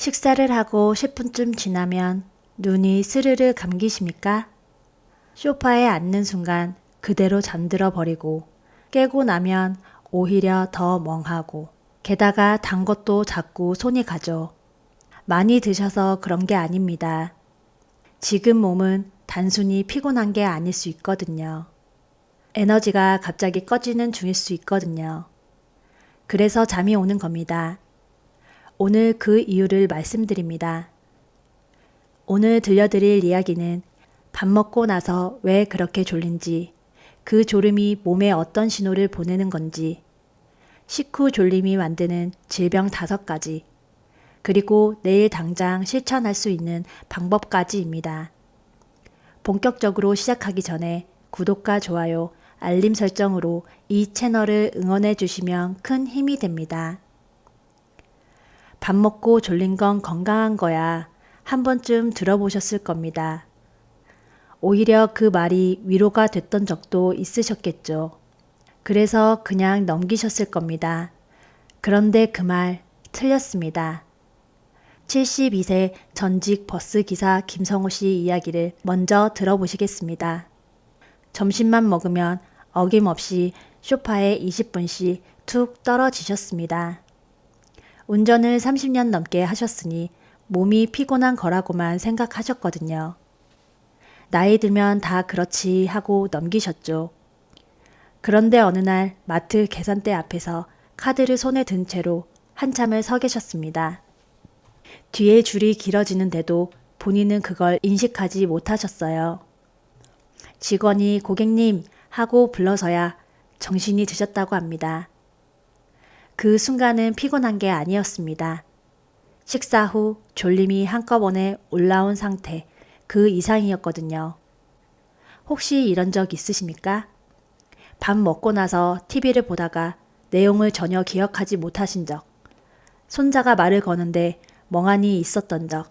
식사를 하고 10분쯤 지나면 눈이 스르르 감기십니까? 소파에 앉는 순간 그대로 잠들어 버리고 깨고 나면 오히려 더 멍하고 게다가 단 것도 자꾸 손이 가죠. 많이 드셔서 그런 게 아닙니다. 지금 몸은 단순히 피곤한 게 아닐 수 있거든요. 에너지가 갑자기 꺼지는 중일 수 있거든요. 그래서 잠이 오는 겁니다. 오늘 그 이유를 말씀드립니다. 오늘 들려드릴 이야기는 밥 먹고 나서 왜 그렇게 졸린지, 그 졸음이 몸에 어떤 신호를 보내는 건지, 식후 졸림이 만드는 질병 5가지, 그리고 내일 당장 실천할 수 있는 방법까지입니다. 본격적으로 시작하기 전에 구독과 좋아요, 알림 설정으로 이 채널을 응원해 주시면 큰 힘이 됩니다. 밥 먹고 졸린 건 건강한 거야. 한 번쯤 들어보셨을 겁니다. 오히려 그 말이 위로가 됐던 적도 있으셨겠죠. 그래서 그냥 넘기셨을 겁니다. 그런데 그 말 틀렸습니다. 72세 전직 버스기사 김성호 씨 이야기를 먼저 들어보시겠습니다. 점심만 먹으면 어김없이 소파에 20분씩 툭 떨어지셨습니다. 운전을 30년 넘게 하셨으니 몸이 피곤한 거라고만 생각하셨거든요. 나이 들면 다 그렇지 하고 넘기셨죠. 그런데 어느 날 마트 계산대 앞에서 카드를 손에 든 채로 한참을 서 계셨습니다. 뒤에 줄이 길어지는데도 본인은 그걸 인식하지 못하셨어요. 직원이 고객님 하고 불러서야 정신이 드셨다고 합니다. 그 순간은 피곤한 게 아니었습니다. 식사 후 졸림이 한꺼번에 올라온 상태, 그 이상이었거든요. 혹시 이런 적 있으십니까? 밥 먹고 나서 TV를 보다가 내용을 전혀 기억하지 못하신 적, 손자가 말을 거는데 멍하니 있었던 적,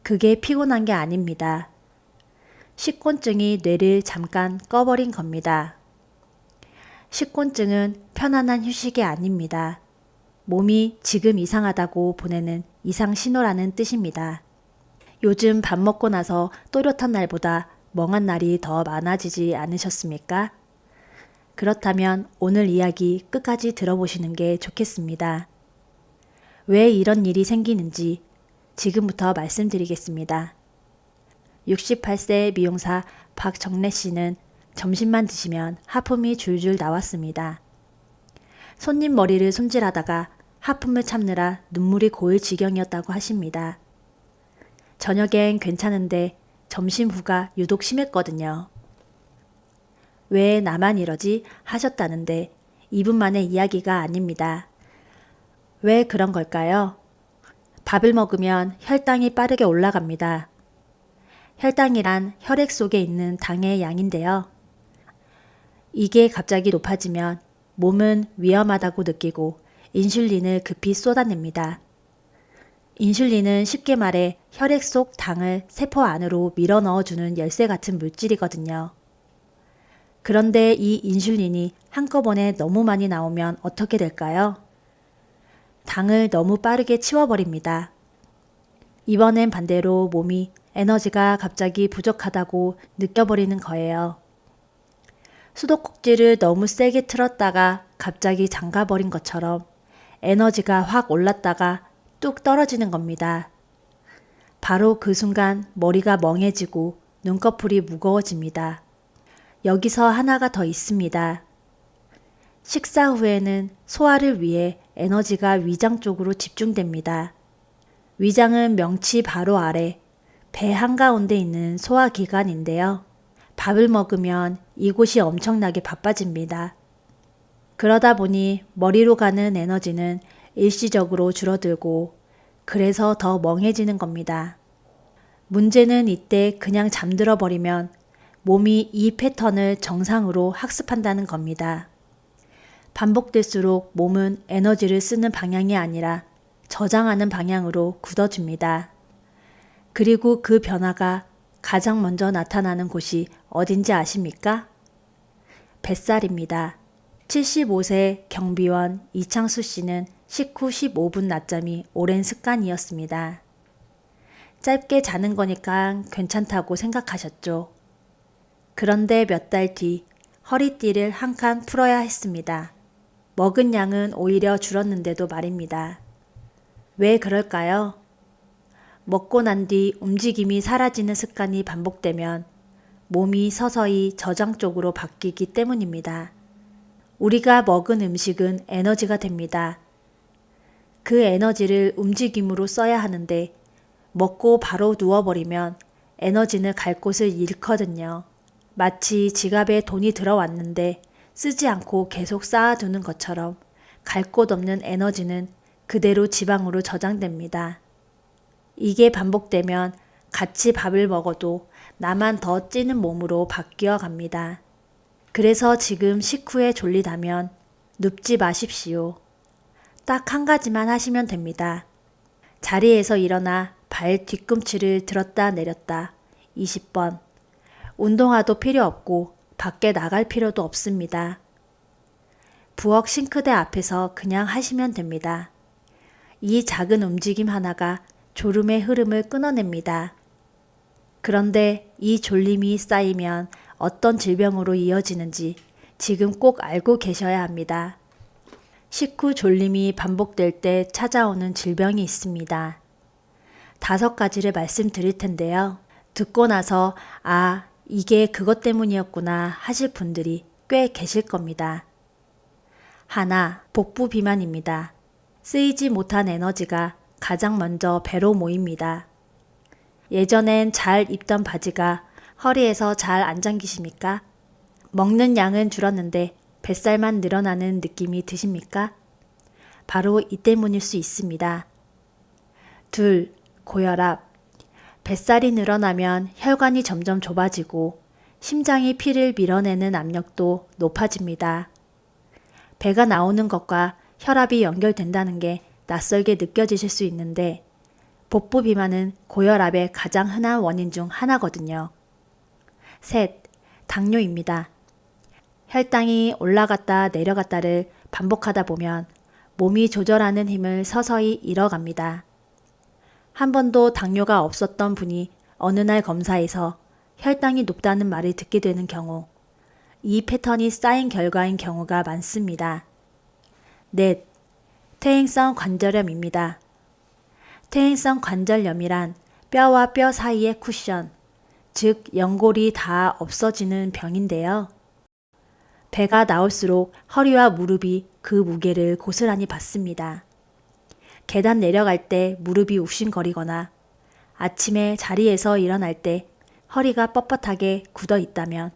그게 피곤한 게 아닙니다. 식곤증이 뇌를 잠깐 꺼버린 겁니다. 식곤증은 편안한 휴식이 아닙니다. 몸이 지금 이상하다고 보내는 이상 신호라는 뜻입니다. 요즘 밥 먹고 나서 또렷한 날보다 멍한 날이 더 많아지지 않으셨습니까? 그렇다면 오늘 이야기 끝까지 들어보시는 게 좋겠습니다. 왜 이런 일이 생기는지 지금부터 말씀드리겠습니다. 68세 미용사 박정래 씨는 점심만 드시면 하품이 줄줄 나왔습니다. 손님 머리를 손질하다가 하품을 참느라 눈물이 고일 지경이었다고 하십니다. 저녁엔 괜찮은데 점심 후가 유독 심했거든요. 왜 나만 이러지 하셨다는데 2분 만의 이야기가 아닙니다. 왜 그런 걸까요? 밥을 먹으면 혈당이 빠르게 올라갑니다. 혈당이란 혈액 속에 있는 당의 양인데요. 이게 갑자기 높아지면 몸은 위험하다고 느끼고 인슐린을 급히 쏟아냅니다. 인슐린은 쉽게 말해 혈액 속 당을 세포 안으로 밀어 넣어주는 열쇠 같은 물질이거든요. 그런데 이 인슐린이 한꺼번에 너무 많이 나오면 어떻게 될까요? 당을 너무 빠르게 치워버립니다. 이번엔 반대로 몸이 에너지가 갑자기 부족하다고 느껴버리는 거예요. 수도꼭지를 너무 세게 틀었다가 갑자기 잠가버린 것처럼 에너지가 확 올랐다가 뚝 떨어지는 겁니다. 바로 그 순간 머리가 멍해지고 눈꺼풀이 무거워집니다. 여기서 하나가 더 있습니다. 식사 후에는 소화를 위해 에너지가 위장 쪽으로 집중됩니다. 위장은 명치 바로 아래 배 한가운데 있는 소화기관인데요. 밥을 먹으면 이곳이 엄청나게 바빠집니다. 그러다 보니 머리로 가는 에너지는 일시적으로 줄어들고 그래서 더 멍해지는 겁니다. 문제는 이때 그냥 잠들어 버리면 몸이 이 패턴을 정상으로 학습한다는 겁니다. 반복될수록 몸은 에너지를 쓰는 방향이 아니라 저장하는 방향으로 굳어집니다. 그리고 그 변화가 가장 먼저 나타나는 곳이 어딘지 아십니까? 뱃살입니다. 75세 경비원 이창수 씨는 식후 15분 낮잠이 오랜 습관이었습니다. 짧게 자는 거니까 괜찮다고 생각하셨죠. 그런데 몇 달 뒤 허리띠를 한 칸 풀어야 했습니다. 먹은 양은 오히려 줄었는데도 말입니다. 왜 그럴까요? 먹고 난 뒤 움직임이 사라지는 습관이 반복되면 몸이 서서히 저장 쪽으로 바뀌기 때문입니다. 우리가 먹은 음식은 에너지가 됩니다. 그 에너지를 움직임으로 써야 하는데 먹고 바로 누워버리면 에너지는 갈 곳을 잃거든요. 마치 지갑에 돈이 들어왔는데 쓰지 않고 계속 쌓아두는 것처럼 갈 곳 없는 에너지는 그대로 지방으로 저장됩니다. 이게 반복되면 같이 밥을 먹어도 나만 더 찌는 몸으로 바뀌어 갑니다. 그래서 지금 식후에 졸리다면 눕지 마십시오. 딱 한 가지만 하시면 됩니다. 자리에서 일어나 발 뒤꿈치를 들었다 내렸다 20번. 운동화도 필요 없고 밖에 나갈 필요도 없습니다. 부엌 싱크대 앞에서 그냥 하시면 됩니다. 이 작은 움직임 하나가 졸음의 흐름을 끊어냅니다. 그런데 이 졸림이 쌓이면 어떤 질병으로 이어지는지 지금 꼭 알고 계셔야 합니다. 식후 졸림이 반복될 때 찾아오는 질병이 있습니다. 5가지를 말씀드릴 텐데요. 듣고 나서 이게 그것 때문이었구나 하실 분들이 꽤 계실 겁니다. 하나, 복부 비만입니다. 쓰이지 못한 에너지가 가장 먼저 배로 모입니다. 예전엔 잘 입던 바지가 허리에서 잘 안 잠기십니까? 먹는 양은 줄었는데 뱃살만 늘어나는 느낌이 드십니까? 바로 이 때문일 수 있습니다. 둘, 고혈압. 뱃살이 늘어나면 혈관이 점점 좁아지고 심장이 피를 밀어내는 압력도 높아집니다. 배가 나오는 것과 혈압이 연결된다는 게 낯설게 느껴지실 수 있는데 복부 비만은 고혈압의 가장 흔한 원인 중 하나거든요. 셋, 당뇨입니다. 혈당이 올라갔다 내려갔다를 반복하다 보면 몸이 조절하는 힘을 서서히 잃어갑니다. 한 번도 당뇨가 없었던 분이 어느 날 검사에서 혈당이 높다는 말을 듣게 되는 경우, 이 패턴이 쌓인 결과인 경우가 많습니다. 넷, 퇴행성 관절염입니다. 퇴행성 관절염이란 뼈와 뼈 사이의 쿠션, 즉 연골이 다 없어지는 병인데요. 배가 나올수록 허리와 무릎이 그 무게를 고스란히 받습니다. 계단 내려갈 때 무릎이 욱신거리거나 아침에 자리에서 일어날 때 허리가 뻣뻣하게 굳어 있다면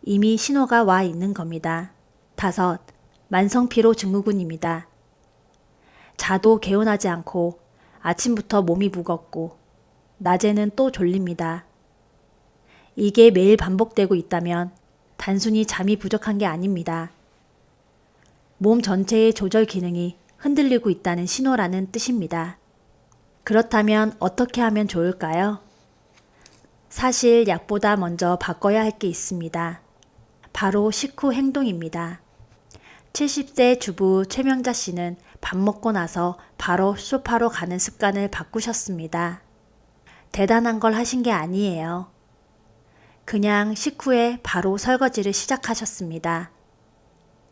이미 신호가 와 있는 겁니다. 5. 만성피로 증후군입니다. 자도 개운하지 않고 아침부터 몸이 무겁고 낮에는 또 졸립니다. 이게 매일 반복되고 있다면 단순히 잠이 부족한 게 아닙니다. 몸 전체의 조절 기능이 흔들리고 있다는 신호라는 뜻입니다. 그렇다면 어떻게 하면 좋을까요? 사실 약보다 먼저 바꿔야 할 게 있습니다. 바로 식후 행동입니다. 70세 주부 최명자 씨는 밥 먹고 나서 바로 소파로 가는 습관을 바꾸셨습니다. 대단한 걸 하신 게 아니에요. 그냥 식후에 바로 설거지를 시작하셨습니다.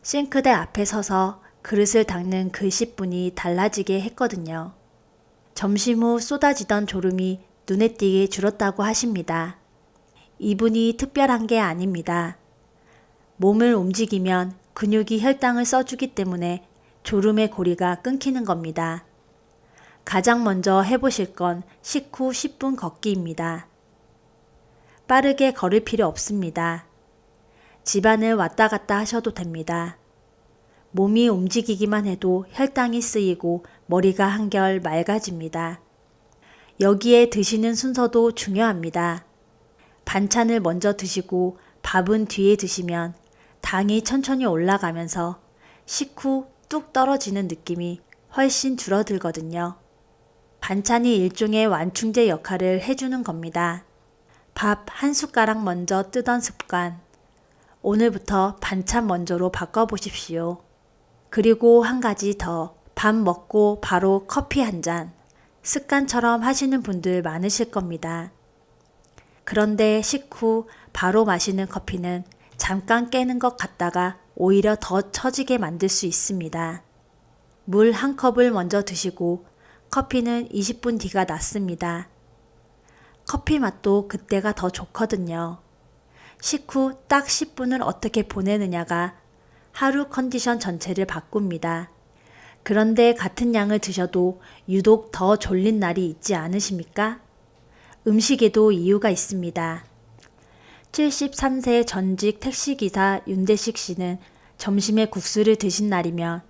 싱크대 앞에 서서 그릇을 닦는 그 10분이 달라지게 했거든요. 점심 후 쏟아지던 졸음이 눈에 띄게 줄었다고 하십니다. 이분이 특별한 게 아닙니다. 몸을 움직이면 근육이 혈당을 써주기 때문에 졸음의 고리가 끊기는 겁니다. 가장 먼저 해보실 건 식후 10분 걷기입니다. 빠르게 걸을 필요 없습니다. 집안을 왔다 갔다 하셔도 됩니다. 몸이 움직이기만 해도 혈당이 쓰이고 머리가 한결 맑아집니다. 여기에 드시는 순서도 중요합니다. 반찬을 먼저 드시고 밥은 뒤에 드시면 당이 천천히 올라가면서 식후 뚝 떨어지는 느낌이 훨씬 줄어들거든요. 반찬이 일종의 완충제 역할을 해주는 겁니다. 밥 한 숟가락 먼저 뜨던 습관, 오늘부터 반찬 먼저로 바꿔보십시오. 그리고 한 가지 더, 밥 먹고 바로 커피 한 잔, 습관처럼 하시는 분들 많으실 겁니다. 그런데 식후 바로 마시는 커피는 잠깐 깨는 것 같다가 오히려 더 처지게 만들 수 있습니다. 물 한 컵을 먼저 드시고 커피는 20분 뒤가 낫습니다. 커피 맛도 그때가 더 좋거든요. 식후 딱 10분을 어떻게 보내느냐가 하루 컨디션 전체를 바꿉니다. 그런데 같은 양을 드셔도 유독 더 졸린 날이 있지 않으십니까? 음식에도 이유가 있습니다. 73세 전직 택시기사 윤대식 씨는 점심에 국수를 드신 날이면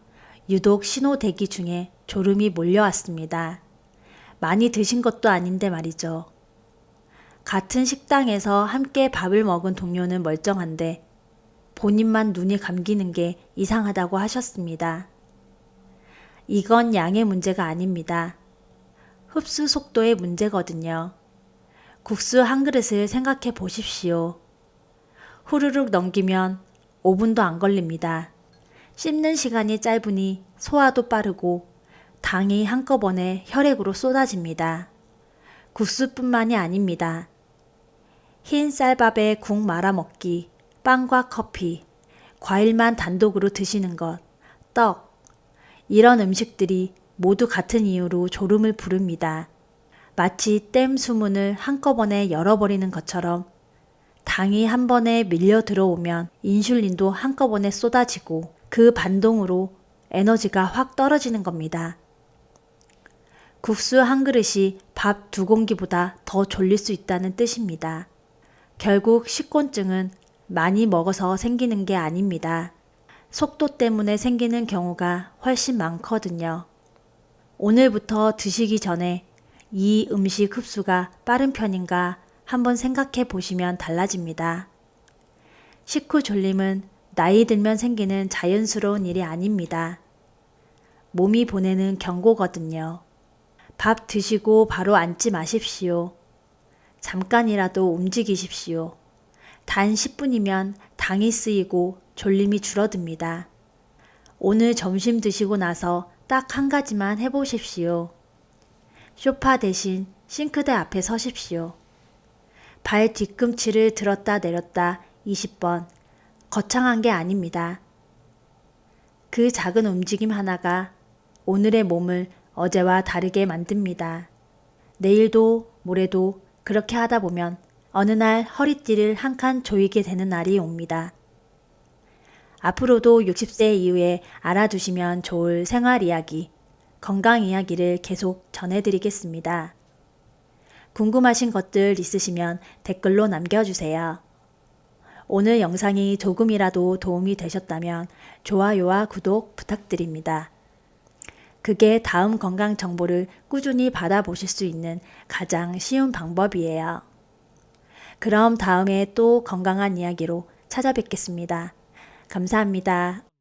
유독 신호 대기 중에 졸음이 몰려왔습니다. 많이 드신 것도 아닌데 말이죠. 같은 식당에서 함께 밥을 먹은 동료는 멀쩡한데 본인만 눈이 감기는 게 이상하다고 하셨습니다. 이건 양의 문제가 아닙니다. 흡수 속도의 문제거든요. 국수 한 그릇을 생각해 보십시오. 후루룩 넘기면 5분도 안 걸립니다. 씹는 시간이 짧으니 소화도 빠르고 당이 한꺼번에 혈액으로 쏟아집니다. 국수뿐만이 아닙니다. 흰 쌀밥에 국 말아 먹기, 빵과 커피, 과일만 단독으로 드시는 것, 떡, 이런 음식들이 모두 같은 이유로 졸음을 부릅니다. 마치 댐 수문을 한꺼번에 열어버리는 것처럼 당이 한 번에 밀려 들어오면 인슐린도 한꺼번에 쏟아지고 그 반동으로 에너지가 확 떨어지는 겁니다. 국수 한 그릇이 밥 2공기보다 더 졸릴 수 있다는 뜻입니다. 결국 식곤증은 많이 먹어서 생기는 게 아닙니다. 속도 때문에 생기는 경우가 훨씬 많거든요. 오늘부터 드시기 전에 이 음식 흡수가 빠른 편인가 한번 생각해 보시면 달라집니다. 식후 졸림은 나이 들면 생기는 자연스러운 일이 아닙니다. 몸이 보내는 경고거든요. 밥 드시고 바로 앉지 마십시오. 잠깐이라도 움직이십시오. 단 10분이면 당이 쓰이고 졸림이 줄어듭니다. 오늘 점심 드시고 나서 딱 한 가지만 해보십시오. 소파 대신 싱크대 앞에 서십시오. 발 뒤꿈치를 들었다 내렸다 20번. 거창한 게 아닙니다. 그 작은 움직임 하나가 오늘의 몸을 어제와 다르게 만듭니다. 내일도 모레도 그렇게 하다 보면 어느 날 허리띠를 한 칸 조이게 되는 날이 옵니다. 앞으로도 60세 이후에 알아두시면 좋을 생활 이야기, 건강 이야기를 계속 전해드리겠습니다. 궁금하신 것들 있으시면 댓글로 남겨주세요. 오늘 영상이 조금이라도 도움이 되셨다면 좋아요와 구독 부탁드립니다. 그게 다음 건강 정보를 꾸준히 받아보실 수 있는 가장 쉬운 방법이에요. 그럼 다음에 또 건강한 이야기로 찾아뵙겠습니다. 감사합니다.